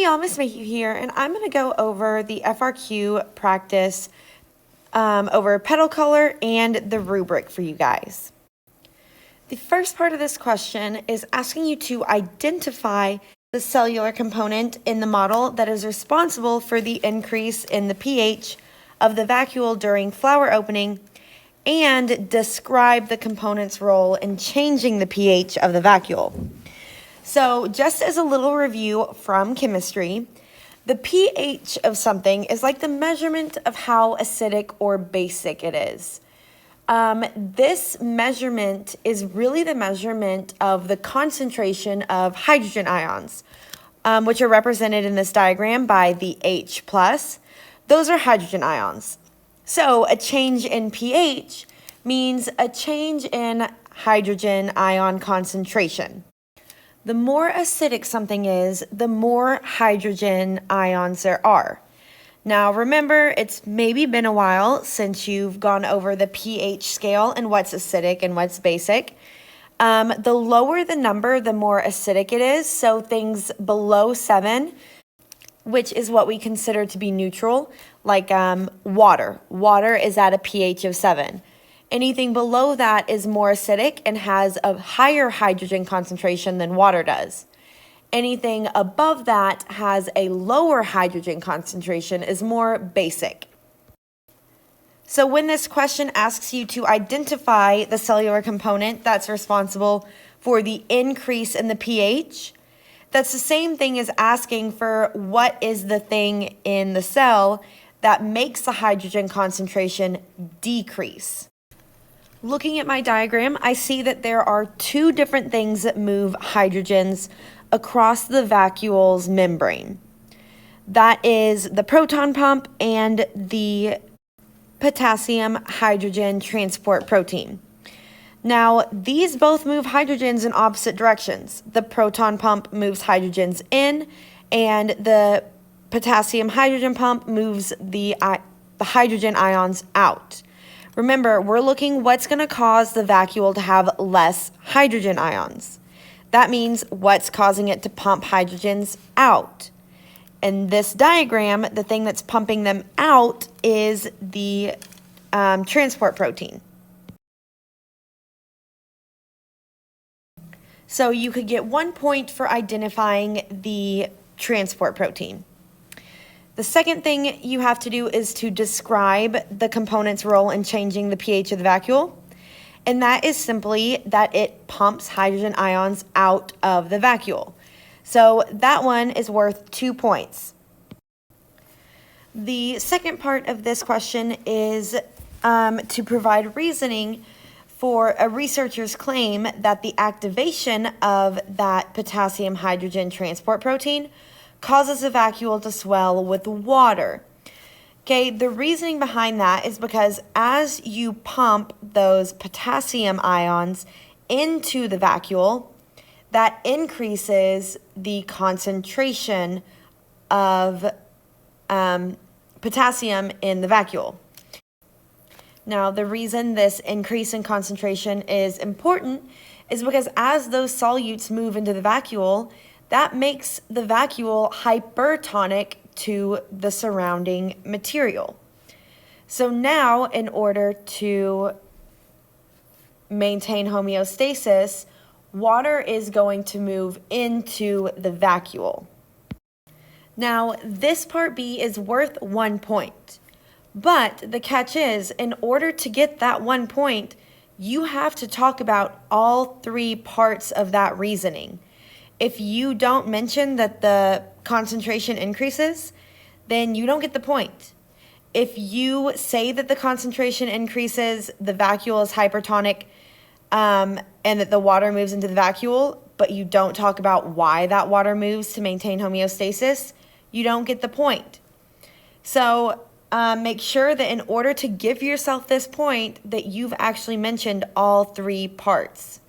y'all, Miss Mayhew here, and I'm going to go over the FRQ practice over petal color and the rubric for you guys. The first part of this question is asking you to identify the cellular component in the model that is responsible for the increase in the pH of the vacuole during flower opening and describe the component's role in changing the pH of the vacuole. So just as a little review from chemistry, the pH of something is like the measurement of how acidic or basic it is. This measurement is really the measurement of the concentration of hydrogen ions, which are represented in this diagram by the H+. Those are hydrogen ions. So a change in pH means a change in hydrogen ion concentration. The more acidic something is, the more hydrogen ions there are. Now remember, it's maybe been a while since you've gone over the pH scale and what's acidic and what's basic. The lower the number, the more acidic it is. So things below 7, which is what we consider to be neutral, like water. Water is at a pH of 7. Anything below that is more acidic and has a higher hydrogen concentration than water does. Anything above that has a lower hydrogen concentration, is more basic. So when this question asks you to identify the cellular component that's responsible for the increase in the pH, that's the same thing as asking for what is the thing in the cell that makes the hydrogen concentration decrease. Looking at my diagram, I see that there are two different things that move hydrogens across the vacuole's membrane. That is the proton pump and the potassium hydrogen transport protein. Now, these both move hydrogens in opposite directions. The proton pump moves hydrogens in, and the potassium hydrogen pump moves the hydrogen ions out. Remember, we're looking what's going to cause the vacuole to have less hydrogen ions. That means what's causing it to pump hydrogens out. In this diagram, the thing that's pumping them out is the transport protein. So you could get 1 point for identifying the transport protein. The second thing you have to do is to describe the component's role in changing the pH of the vacuole. And that is simply that it pumps hydrogen ions out of the vacuole. So that one is worth 2 points. The second part of this question is to provide reasoning for a researcher's claim that the activation of that potassium hydrogen transport protein causes a vacuole to swell with water. Okay, the reasoning behind that is because as you pump those potassium ions into the vacuole, that increases the concentration of potassium in the vacuole. Now, the reason this increase in concentration is important is because as those solutes move into the vacuole, that makes the vacuole hypertonic to the surrounding material. So now, in order to maintain homeostasis, water is going to move into the vacuole. Now, this part B is worth 1 point. But the catch is, in order to get that 1 point, you have to talk about all 3 parts of that reasoning. If you don't mention that the concentration increases, then you don't get the point. If you say that the concentration increases, the vacuole is hypertonic, and that the water moves into the vacuole, but you don't talk about why that water moves to maintain homeostasis, you don't get the point. So make sure that in order to give yourself this point, that you've actually mentioned all 3 parts.